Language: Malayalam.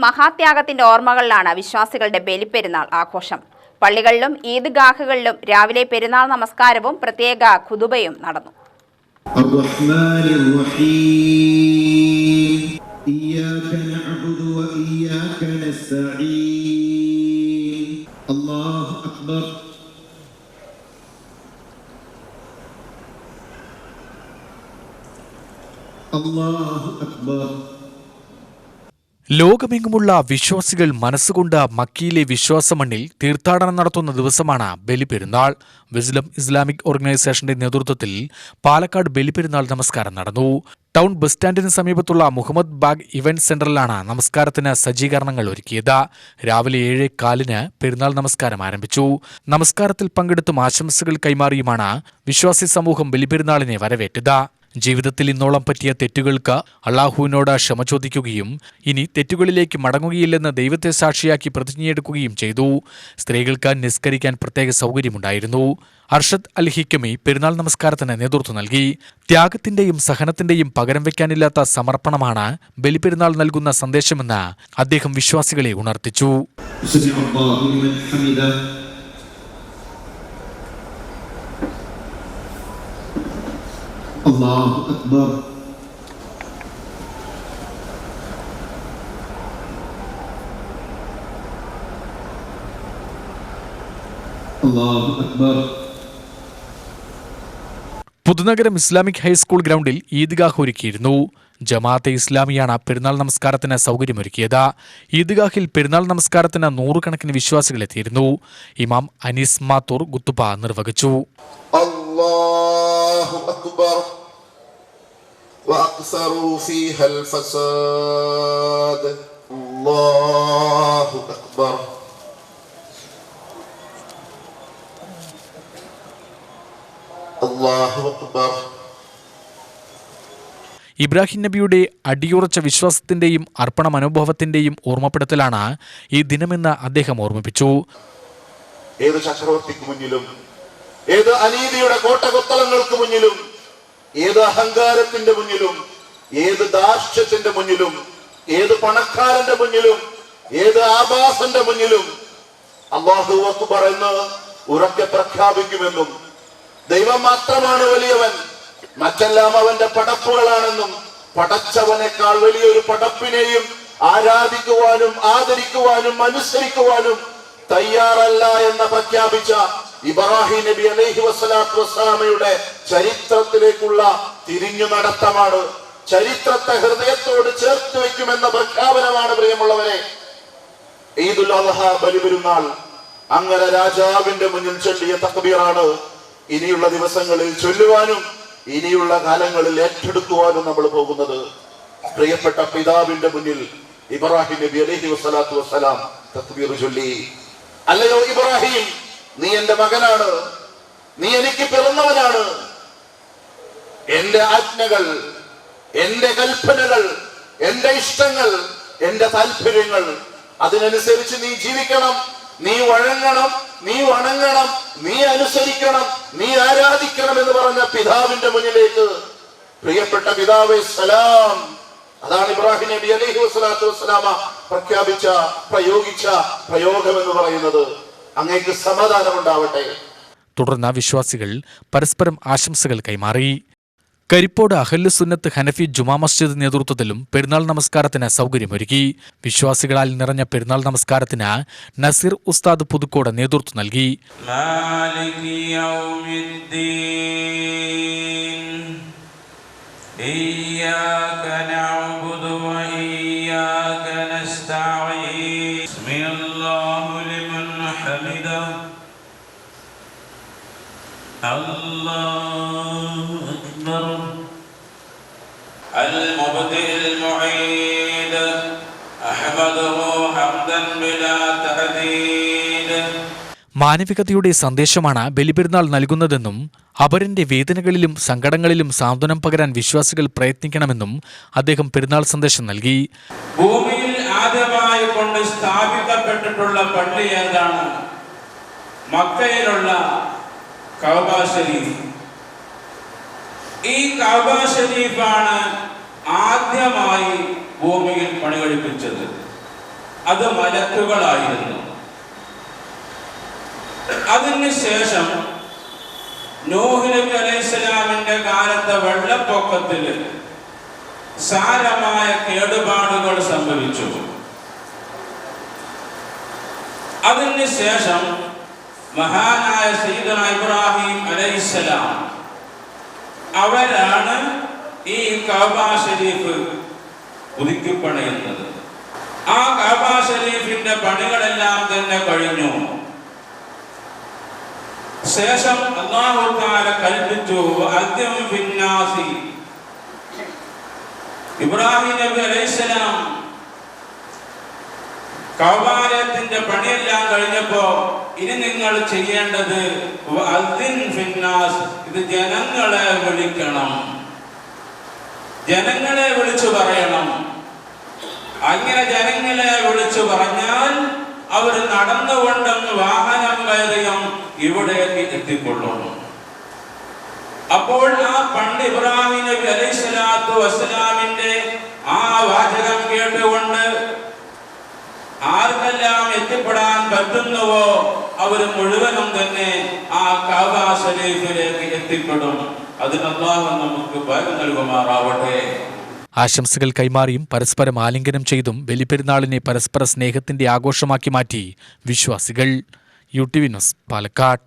മഹാത്യാഗത്തിന്റെ ഓർമ്മകളിലാണ് വിശ്വാസികളുടെ ബലിപ്പെരുന്നാൾ ആഘോഷം. പള്ളികളിലും ഈദ്ഗാഹുകളിലും രാവിലെ പെരുന്നാൾ നമസ്കാരവും പ്രത്യേക ഖുതുബയും നടന്നു. ലോകമെങ്ങുമുള്ള വിശ്വാസികൾ മനസ്സുകൊണ്ട് മക്കയിലെ വിശ്വാസമണ്ണിൽ തീർത്ഥാടനം നടത്തുന്ന ദിവസമാണ് ബലിപ്പെരുന്നാൾ. വിസ്ഡം ഇസ്ലാമിക് ഓർഗനൈസേഷന്റെ നേതൃത്വത്തിൽ പാലക്കാട് ബലിപ്പെരുന്നാൾ നമസ്കാരം നടന്നു. ടൗൺ ബസ് സ്റ്റാൻഡിന് സമീപത്തുള്ള മുഹമ്മദ് ബാഗ് ഇവന്റ് സെന്ററിലാണ് നമസ്കാരത്തിന് സജ്ജീകരണങ്ങൾ ഒരുക്കിയത്. രാവിലെ 7:15 പെരുന്നാൾ നമസ്കാരം ആരംഭിച്ചു. നമസ്കാരത്തിൽ പങ്കെടുത്തും ആശംസകൾ കൈമാറിയുമാണ് വിശ്വാസി സമൂഹം ബലിപ്പെരുന്നാളിനെ വരവേറ്റത്. ജീവിതത്തിൽ ഇന്നോളം പറ്റിയ തെറ്റുകൾക്ക് അള്ളാഹുവിനോട് ക്ഷമ ചോദിക്കുകയും ഇനി തെറ്റുകളിലേക്ക് മടങ്ങുകയില്ലെന്ന് ദൈവത്തെ സാക്ഷിയാക്കി പ്രതിജ്ഞയെടുക്കുകയും ചെയ്തു. സ്ത്രീകൾക്ക് നിസ്കരിക്കാൻ പ്രത്യേക സൗകര്യമുണ്ടായിരുന്നു. അർഷദ് അൽ ഹിക്കമി പെരുന്നാൾ നമസ്കാരത്തിന് നേതൃത്വം നൽകി. ത്യാഗത്തിന്റെയും സഹനത്തിന്റെയും പകരം വയ്ക്കാനില്ലാത്ത സമർപ്പണമാണ് ബലിപ്പെരുന്നാൾ നൽകുന്ന സന്ദേശമെന്ന് അദ്ദേഹം വിശ്വാസികളെ ഉണർത്തിച്ചു. അല്ലാഹു അക്ബർ. അല്ലാഹു അക്ബർ. പുതുനഗരം ഇസ്ലാമിക് ഹൈസ്കൂൾ ഗ്രൗണ്ടിൽ ഈദ്ഗാഹ് ഒരുക്കിയിരുന്നു. ജമാഅത്തെ ഇസ്ലാമിയാണ് പെരുന്നാൾ നമസ്കാരത്തിന് സൗകര്യമൊരുക്കിയത്. ഈദ്ഗാഹിൽ പെരുന്നാൾ നമസ്കാരത്തിന് 100 കണക്കിന് വിശ്വാസികൾ എത്തിയിരുന്നു. ഇമാം അനീസ് മാത്തൂർ ഖുതുബ നിർവഹിച്ചു. അല്ലാഹു അക്ബർ. വഅക്സറൂ ഫീഹൽ ഫസാദ്. അല്ലാഹു അക്ബർ. അല്ലാഹു അക്ബർ. ഇബ്രാഹിം നബിയുടെ അടിയുറച്ച വിശ്വാസത്തിന്റെയും അർപ്പണ മനോഭാവത്തിന്റെയും ഓർമ്മപ്പെടുത്തലാണ് ഈ ദിനമെന്ന് അദ്ദേഹം ഓർമ്മിപ്പിച്ചു. ഏത് ചക്രവർത്തിക്ക് മുന്നിലും, ഏത് അനീതിയുടെ കോട്ടകൊത്തളങ്ങൾക്ക് മുന്നിലും, ഏത് അഹങ്കാരത്തിന്റെ മുന്നിലും, ഏത് ധാർഷ്ട്യത്തിന്റെ മുന്നിലും, ഏത് പണക്കാരന്റെ മുന്നിലും, ഏത് ആഭാസന്റെ മുന്നിലും അല്ലാഹു അക്ബർ എന്ന് ഉറക്കെ പ്രഖ്യാപിക്കുമെന്നും ദൈവം മാത്രമാണ് വലിയവൻ, മറ്റെല്ലാം അവന്റെ പടപ്പുകളാണെന്നും പടച്ചവനേക്കാൾ വലിയൊരു പടപ്പിനെയും ആരാധിക്കുവാനും ആദരിക്കുവാനും അനുസരിക്കുവാനും തയ്യാറല്ല എന്ന് പ്രഖ്യാപിച്ച ഇബ്രാഹിം നബി അലൈഹി വസ്സലാത്തു വസ്സലാമയുടെ ചരിത്രത്തിലേക്കുള്ള തിരിഞ്ഞു നടത്തമാണ്. ചരിത്രത്തെ ഹൃദയത്തോട് ചേർത്ത് വെക്കുമെന്ന പ്രഖ്യാപനമാണ്. പ്രിയമുള്ളവരെ, ഈദുൽ അദ്ഹ ബലിപെരുന്നാൾ അങ്ങനെ രാജാവിന്റെ മുന്നിൽ ചൊല്ലിയ തക്ബീറാണ് ഇനിയുള്ള ദിവസങ്ങളിൽ ചൊല്ലുവാനും ഇനിയുള്ള കാലങ്ങളിൽ ഏറ്റെടുക്കുവാനും നമ്മൾ പോകുന്നത്. പ്രിയപ്പെട്ട പിതാവിന്റെ മുന്നിൽ ഇബ്രാഹിം നബി അലൈഹി വസ്സലാത്തു വസ്സലാം തക്ബീർ ചൊല്ലി. അല്ലയോ ഇബ്രാഹിം, നീ എന്റെ മകനാണ്, നീ എനിക്ക് പിറന്നവനാണ്. എന്റെ ആജ്ഞകൾ, എന്റെ കൽപ്പനകൾ, എന്റെ ഇഷ്ടങ്ങൾ, എന്റെ താല്പര്യങ്ങൾ, അതിനനുസരിച്ച് നീ ജീവിക്കണം, നീ വഴങ്ങണം, നീ വണങ്ങണം, നീ അനുസരിക്കണം, നീ ആരാധിക്കണം എന്ന് പറഞ്ഞ പിതാവിന്റെ മുന്നിലേക്ക് പ്രിയപ്പെട്ട പിതാവേ സലാം. അതാണ് ഇബ്രാഹിം നബി അലൈഹി വസ്സലാത്തു വസ്സലാമ പ്രയോഗിച്ച പ്രയോഗം എന്ന് പറയുന്നത്. അങ്ങേക്ക് സമാധാനം ഉണ്ടാവട്ടെ. തുടർന്ന് വിശ്വാസികൾ പരസ്പരം ആശംസകൾ കൈമാറി. കരിപ്പോട് അഹ്ലുസുന്നത്ത് ഹനഫി ജുമാ മസ്ജിദ് നേതൃത്വത്തിലും പെരുന്നാൾ നമസ്കാരത്തിന് സൗകര്യമൊരുക്കി. വിശ്വാസികളാൽ നിറഞ്ഞ പെരുന്നാൾ നമസ്കാരത്തിന് നസീർ ഉസ്താദ് പുതുക്കോട് നേതൃത്വം നൽകി. അല്ലാഹു അക്ബർ. المبدئ المعيد أحمده حمدا بلا تعديد. മാനവികതയുടെ സന്ദേശമാണ് ബലിപെരുന്നാൾ നൽകുന്നതെന്നും അപരന്റെ വേദനകളിലും സങ്കടങ്ങളിലും സാന്ത്വനം പകരാൻ വിശ്വാസികൾ പ്രയത്നിക്കണമെന്നും അദ്ദേഹം പെരുന്നാൾ സന്ദേശം നൽകി. ഭൂമിയിൽ ആദ്യമായി കൊണ്ട് സ്ഥാപിക്കപ്പെട്ടിട്ടുള്ള പള്ളി ഏതാണ്? മക്കയിലുള്ള കഅബ ശരീഫ്. ഈ കഅബ ശരീഫാണ് ആദ്യമായി ഭൂമിയിൽ പണി കഴിപ്പിച്ചത്. അത് മലക്കുകളായിരുന്നു. അതിനുശേഷം നൂഹ് നബി അലൈഹിസ്സലാമിന്റെ കാലത്തെ വെള്ളപ്പൊക്കത്തിൽ സാരമായ കേടുപാടുകൾ സംഭവിച്ചു. അതിനുശേഷം മഹാനായ സയ്യിദുനാ ഇബ്രാഹിം അലൈഹിസ്സലാം അവരാണ് ഈ കഅബ ശരീഫ് പുതുക്കിപ്പണിയുന്നത്. ആ കഅബ ശരീഫിന്റെ പണികളെല്ലാം തന്നെ കഴിഞ്ഞു. ശേഷം അല്ലാഹു തആല കൽപ്പിച്ചു, അദ്ദിം ഫിന്നാസി. ഇബ്രാഹിം നബി അലൈഹിസ്സലാം കഅബാലയത്തിന്റെ പണിയെല്ലാം കഴിഞ്ഞപ്പോ ഇനി നിങ്ങൾ ചെയ്യേണ്ടത് അദ്ദിൻ ഫിന്നാസ്, ഇത് ജനങ്ങളെ വിളിക്കണം, ജനങ്ങളെ വിളിച്ചു പറയണം. അങ്ങനെ ജനങ്ങളെ വിളിച്ചു പറഞ്ഞാൽ അവർ നടന്നുകൊണ്ടും വാഹനം കയറിയും ഇവിടേക്ക് എത്തിക്കൊള്ളും. അപ്പോൾ ആ പണ്ട് ഇബ്രാഹിം നബി അലൈഹിസ്സലാത്തു വസ്സലാമിന്റെ ആ വാചകം കേട്ടുകൊണ്ട് ആർക്കെല്ലാം എത്തിപ്പെടാൻ പറ്റുന്നുവോ അവർ മുഴുവനും തന്നെ ആ കഅബ ശരീഫിലേക്ക് എത്തിപ്പെടും. അതിന് അല്ലാഹു നമുക്ക് ഭാഗ്യം നൽകുമാറാവട്ടെ. ആശംസകൾ കൈമാറിയും പരസ്പരം ആലിംഗനം ചെയ്തും ബലിപ്പെരുന്നാളിനെ പരസ്പര സ്നേഹത്തിന്റെ ആഘോഷമാക്കി മാറ്റി വിശ്വാസികൾ. UTV news, Palakkad.